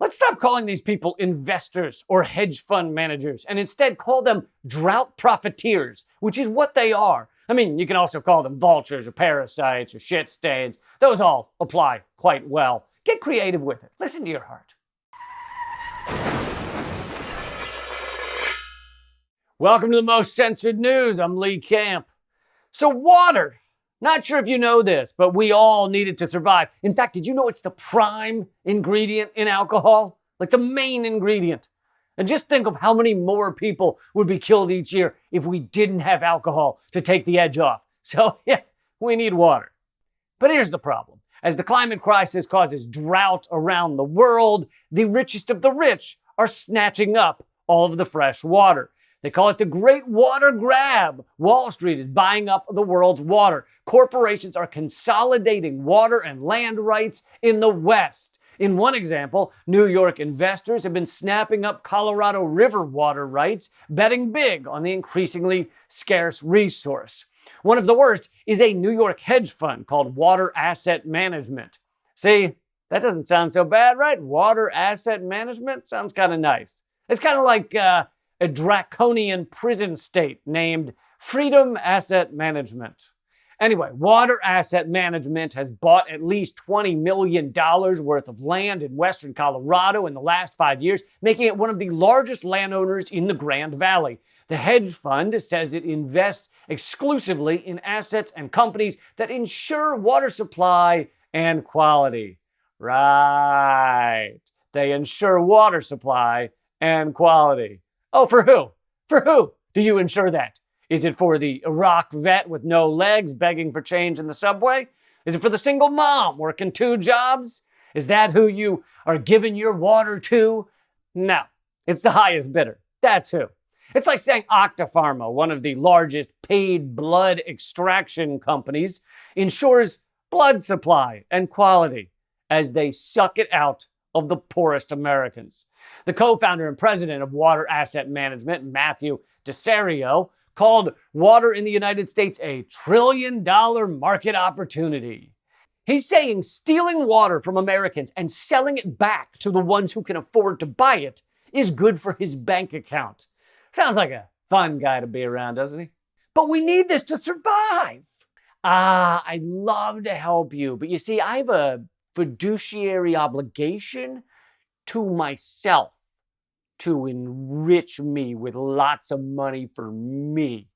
Let's stop calling these people investors or hedge fund managers and instead call them drought profiteers, which is what they are. I mean, you can also call them vultures or parasites or shit stains. Those all apply quite well. Get creative with it. Listen to your heart. Welcome to the most censored news. I'm Lee Camp. So water. Not sure if you know this, but we all need it to survive. In fact, did you know it's the prime ingredient in alcohol? Like the main ingredient. And just think of how many more people would be killed each year if we didn't have alcohol to take the edge off. So yeah, we need water. But here's the problem. As the climate crisis causes drought around the world, the richest of the rich are snatching up all of the fresh water. They call it the Great Water Grab. Wall Street is buying up the world's water. Corporations are consolidating water and land rights in the West. In one example, New York investors have been snapping up Colorado River water rights, betting big on the increasingly scarce resource. One of the worst is a New York hedge fund called Water Asset Management. See, that doesn't sound so bad, right? Water Asset Management sounds kind of nice. It's kind of like a draconian prison state named Freedom Asset Management. Anyway, Water Asset Management has bought at least $20 million worth of land in western Colorado in the last 5 years, making it one of the largest landowners in the Grand Valley. The hedge fund says it invests exclusively in assets and companies that ensure water supply and quality. Right. They ensure water supply and quality. Oh, for who? For who do you ensure that? Is it for the Iraq vet with no legs begging for change in the subway? Is it for the single mom working 2 jobs? Is that who you are giving your water to? No, it's the highest bidder. That's who. It's like saying Octapharma, one of the largest paid blood extraction companies, ensures blood supply and quality as they suck it out of the poorest Americans. The co-founder and president of Water Asset Management, Matthew Desario, called water in the United States a $1 trillion market opportunity. He's saying stealing water from Americans and selling it back to the ones who can afford to buy it is good for his bank account. Sounds like a fun guy to be around, doesn't he? But we need this to survive. I'd love to help you, but you see, I have a fiduciary obligation to myself to enrich me with lots of money for me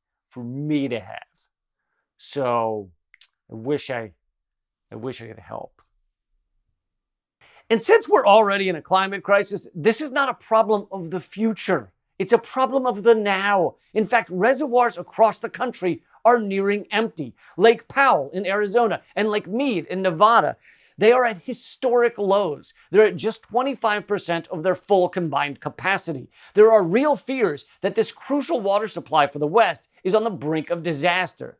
to have. So I wish I could help. And since we're already in a climate crisis, this is not a problem of the future. It's a problem of the now. In fact, reservoirs across the country are nearing empty. Lake Powell in Arizona and Lake Mead in Nevada, they are at historic lows. They're at just 25% of their full combined capacity. There are real fears that this crucial water supply for the West is on the brink of disaster.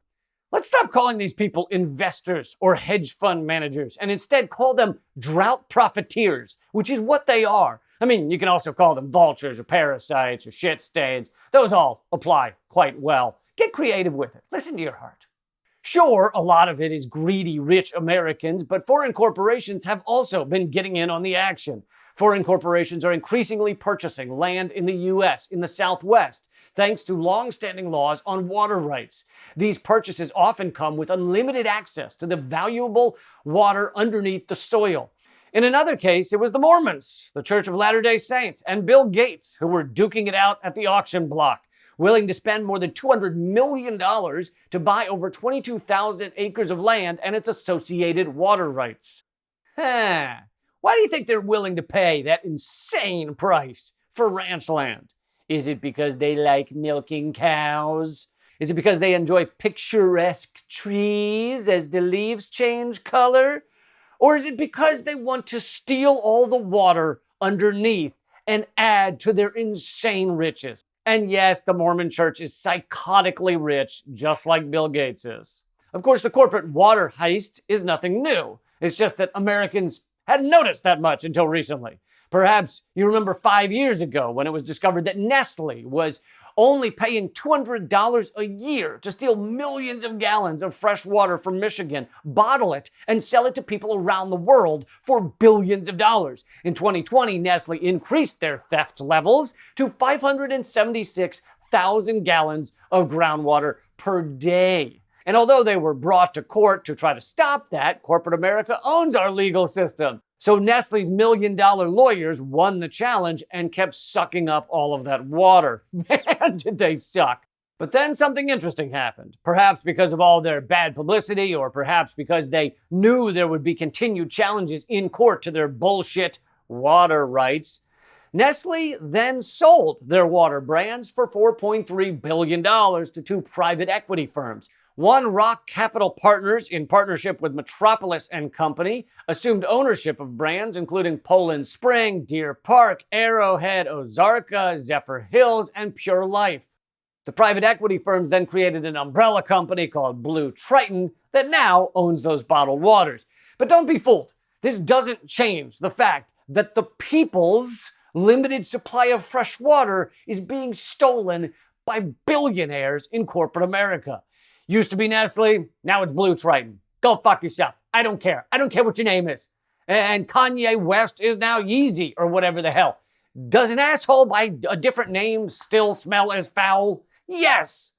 Let's stop calling these people investors or hedge fund managers and instead call them drought profiteers, which is what they are. I mean, you can also call them vultures or parasites or shit stains. Those all apply quite well. Get creative with it. Listen to your heart. Sure, a lot of it is greedy, rich Americans, but foreign corporations have also been getting in on the action. Foreign corporations are increasingly purchasing land in the U.S., in the Southwest, thanks to long-standing laws on water rights. These purchases often come with unlimited access to the valuable water underneath the soil. In another case, it was the Mormons, the Church of Latter-day Saints, and Bill Gates who were duking it out at the auction block, willing to spend more than $200 million to buy over 22,000 acres of land and its associated water rights. Why do you think they're willing to pay that insane price for ranch land? Is it because they like milking cows? Is it because they enjoy picturesque trees as the leaves change color? Or is it because they want to steal all the water underneath and add to their insane riches? And yes, the Mormon Church is psychotically rich, just like Bill Gates is. Of course, the corporate water heist is nothing new. It's just that Americans hadn't noticed that much until recently. Perhaps you remember 5 years ago when it was discovered that Nestle was only paying $200 a year to steal millions of gallons of fresh water from Michigan, bottle it, and sell it to people around the world for billions of dollars. In 2020, Nestle increased their theft levels to 576,000 gallons of groundwater per day. And although they were brought to court to try to stop that, corporate America owns our legal system. So Nestle's million-dollar lawyers won the challenge and kept sucking up all of that water. Man, did they suck. But then something interesting happened. Perhaps because of all their bad publicity, or perhaps because they knew there would be continued challenges in court to their bullshit water rights. Nestle then sold their water brands for $4.3 billion to two private equity firms. One, Rock Capital Partners, in partnership with Metropolis and Company, assumed ownership of brands including Poland Spring, Deer Park, Arrowhead, Ozarka, Zephyr Hills, and Pure Life. The private equity firms then created an umbrella company called Blue Triton that now owns those bottled waters. But don't be fooled. This doesn't change the fact that the people's limited supply of fresh water is being stolen by billionaires in corporate America. Used to be Nestle, now it's Blue Triton. Go fuck yourself. I don't care. I don't care what your name is. And Kanye West is now Yeezy or whatever the hell. Does an asshole by a different name still smell as foul? Yes.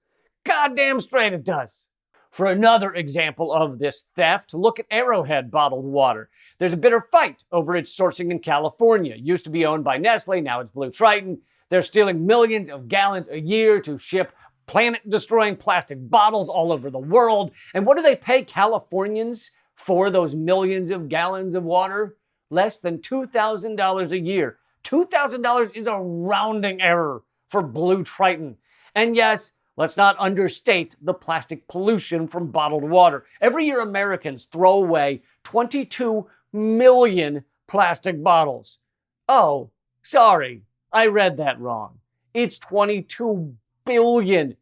Goddamn straight it does. For another example of this theft, look at Arrowhead bottled water. There's a bitter fight over its sourcing in California. Used to be owned by Nestle, now it's Blue Triton. They're stealing millions of gallons a year to ship planet-destroying plastic bottles all over the world. And what do they pay Californians for those millions of gallons of water? Less than $2,000 a year. $2,000 is a rounding error for Blue Triton. And yes, let's not understate the plastic pollution from bottled water. Every year, Americans throw away 22 million plastic bottles. Oh, sorry, I read that wrong. It's 22 billion.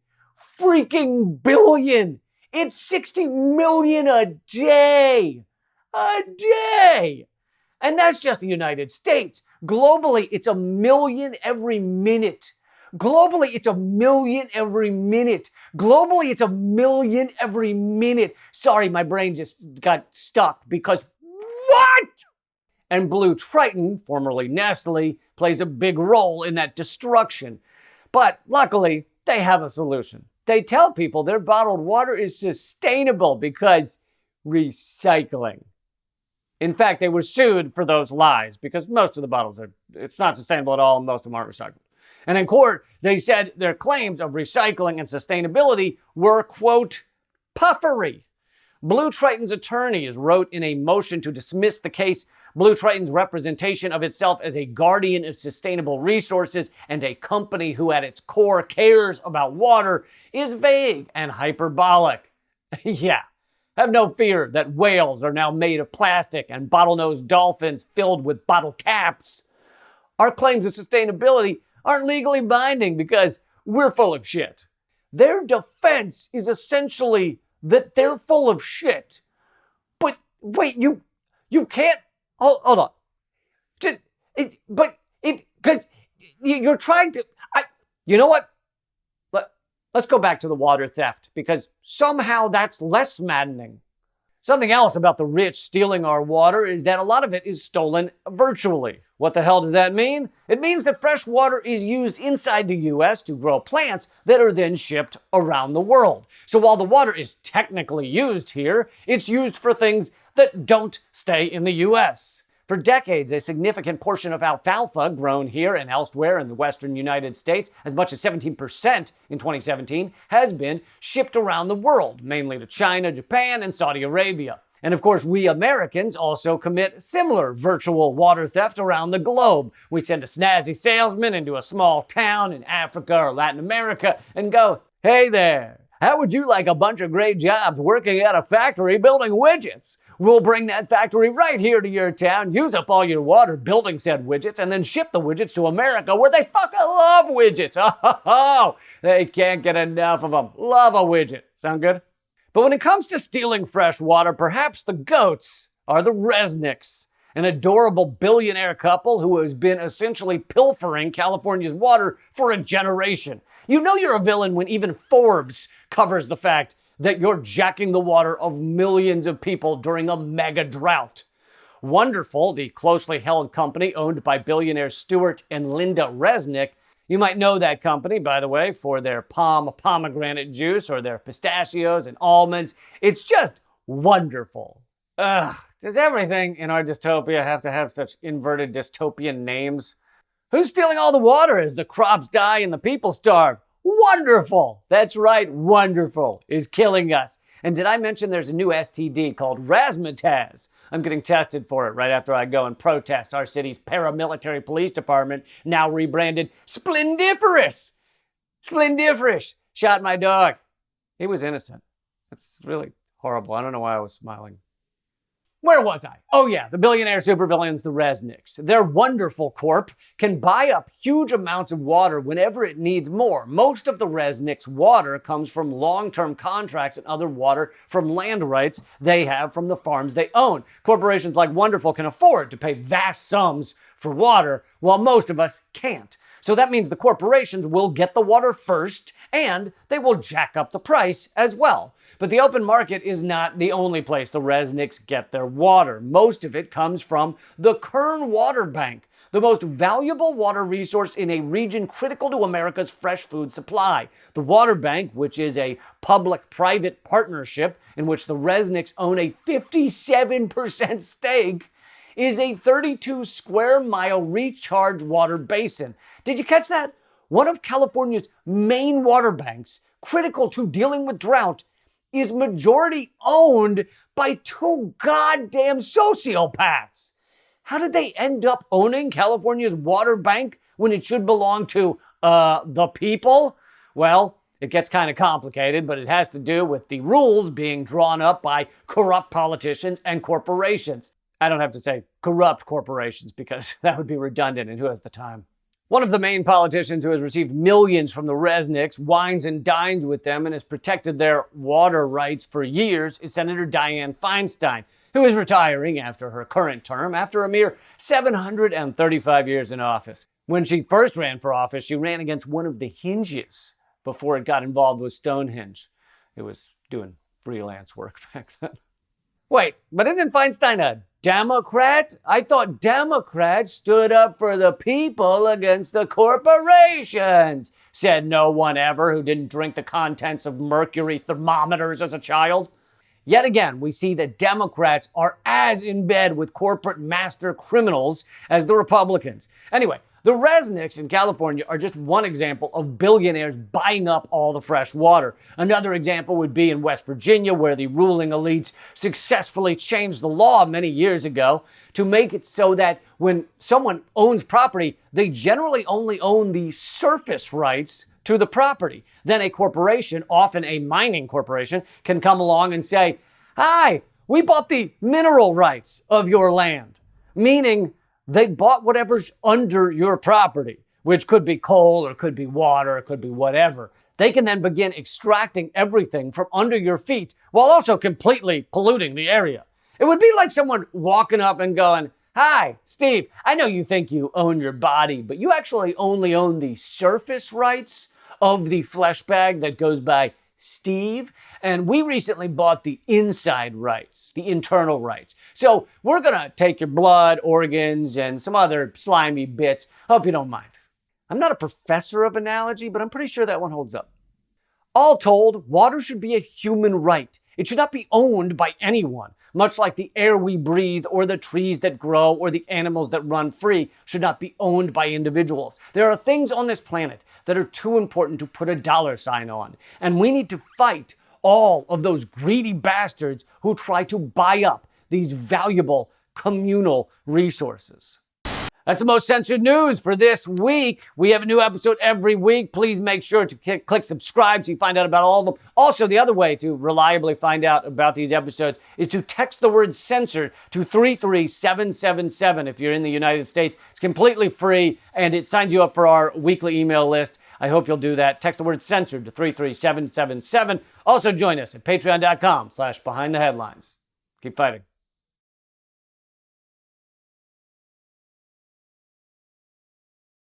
Freaking billion! It's 60 million a day! A day! And that's just the United States. Globally, it's 1 million every minute. Globally, it's 1 million every minute. Globally, it's 1 million every minute. Sorry, my brain just got stuck because what? And Blue Triton, formerly Nestle, plays a big role in that destruction. But luckily, they have a solution. They tell people their bottled water is sustainable because recycling. In fact, they were sued for those lies because most of the bottles it's not sustainable at all and most of them aren't recycled. And in court, they said their claims of recycling and sustainability were, quote, puffery. Blue Triton's attorneys wrote in a motion to dismiss the case, Blue Triton's representation of itself as a guardian of sustainable resources and a company who at its core cares about water is vague and hyperbolic. Yeah, have no fear that whales are now made of plastic and bottlenose dolphins filled with bottle caps. Our claims of sustainability aren't legally binding because we're full of shit. Their defense is essentially that they're full of shit. But wait, you can't. Hold on. Because you're trying to. You know what? Let's go back to the water theft because somehow that's less maddening. Something else about the rich stealing our water is that a lot of it is stolen virtually. What the hell does that mean? It means that fresh water is used inside the U.S. to grow plants that are then shipped around the world. So while the water is technically used here, it's used for things that don't stay in the U.S. For decades, a significant portion of alfalfa grown here and elsewhere in the western United States, as much as 17% in 2017, has been shipped around the world, mainly to China, Japan, and Saudi Arabia. And of course, we Americans also commit similar virtual water theft around the globe. We send a snazzy salesman into a small town in Africa or Latin America and go, "Hey there, how would you like a bunch of great jobs working at a factory building widgets? We'll bring that factory right here to your town, use up all your water building said widgets, and then ship the widgets to America where they fucking love widgets." Oh, they can't get enough of them. Love a widget. Sound good? But when it comes to stealing fresh water, perhaps the goats are the Resnicks, an adorable billionaire couple who has been essentially pilfering California's water for a generation. You know you're a villain when even Forbes covers the fact that you're jacking the water of millions of people during a mega drought. Wonderful, the closely held company owned by billionaires Stuart and Linda Resnick. You might know that company, by the way, for their pomegranate juice or their pistachios and almonds. It's just wonderful. Ugh, does everything in our dystopia have to have such inverted dystopian names? Who's stealing all the water as the crops die and the people starve? Wonderful! That's right, wonderful is killing us. And did I mention there's a new STD called razzmatazz? I'm getting tested for it right after I go and protest our city's paramilitary police department, now rebranded Splendiferous. Splendiferous shot my dog. He was innocent. It's really horrible. I don't know why I was smiling. Where was I? Oh yeah, the billionaire supervillains, the Resnicks. Their wonderful corp can buy up huge amounts of water whenever it needs more. Most of the Resnicks' water comes from long-term contracts and other water from land rights they have from the farms they own. Corporations like Wonderful can afford to pay vast sums for water, while most of us can't. So that means the corporations will get the water first, and they will jack up the price as well. But the open market is not the only place the Resnicks get their water. Most of it comes from the Kern Water Bank, the most valuable water resource in a region critical to America's fresh food supply. The water bank, which is a public-private partnership in which the Resnicks own a 57% stake, is a 32-square-mile recharge water basin. Did you catch that? One of California's main water banks, critical to dealing with drought, is majority owned by two goddamn sociopaths. How did they end up owning California's water bank when it should belong to, the people? Well, it gets kind of complicated, but it has to do with the rules being drawn up by corrupt politicians and corporations. I don't have to say corrupt corporations because that would be redundant, and who has the time? One of the main politicians who has received millions from the Resnicks, wines and dines with them, and has protected their water rights for years is Senator Dianne Feinstein, who is retiring after her current term after a mere 735 years in office. When she first ran for office, she ran against one of the Hinges before it got involved with Stonehenge. It was doing freelance work back then. Wait, but isn't Feinstein a Democrat? I thought Democrats stood up for the people against the corporations, said no one ever who didn't drink the contents of mercury thermometers as a child. Yet again, we see that Democrats are as in bed with corporate master criminals as the Republicans. Anyway, the Resnicks in California are just one example of billionaires buying up all the fresh water. Another example would be in West Virginia, where the ruling elites successfully changed the law many years ago to make it so that when someone owns property, they generally only own the surface rights to the property. Then a corporation, often a mining corporation, can come along and say, "Hi, we bought the mineral rights of your land," meaning they bought whatever's under your property, which could be coal or could be water or could be whatever. They can then begin extracting everything from under your feet while also completely polluting the area. It would be like someone walking up and going, "Hi, Steve, I know you think you own your body, but you actually only own the surface rights of the flesh bag that goes by Steve, and we recently bought the inside rights, the internal rights. So we're gonna take your blood, organs, and some other slimy bits. Hope you don't mind." I'm not a professor of analogy, but I'm pretty sure that one holds up. All told, water should be a human right. It should not be owned by anyone, much like the air we breathe or the trees that grow or the animals that run free should not be owned by individuals. There are things on this planet that are too important to put a dollar sign on, and we need to fight all of those greedy bastards who try to buy up these valuable communal resources. That's the most censored news for this week. We have a new episode every week. Please make sure to click subscribe so you find out about all of them. Also, the other way to reliably find out about these episodes is to text the word censored to 33777 if you're in the United States. It's completely free, and it signs you up for our weekly email list. I hope you'll do that. Text the word censored to 33777. Also, join us at patreon.com/behindtheheadlines. Keep fighting.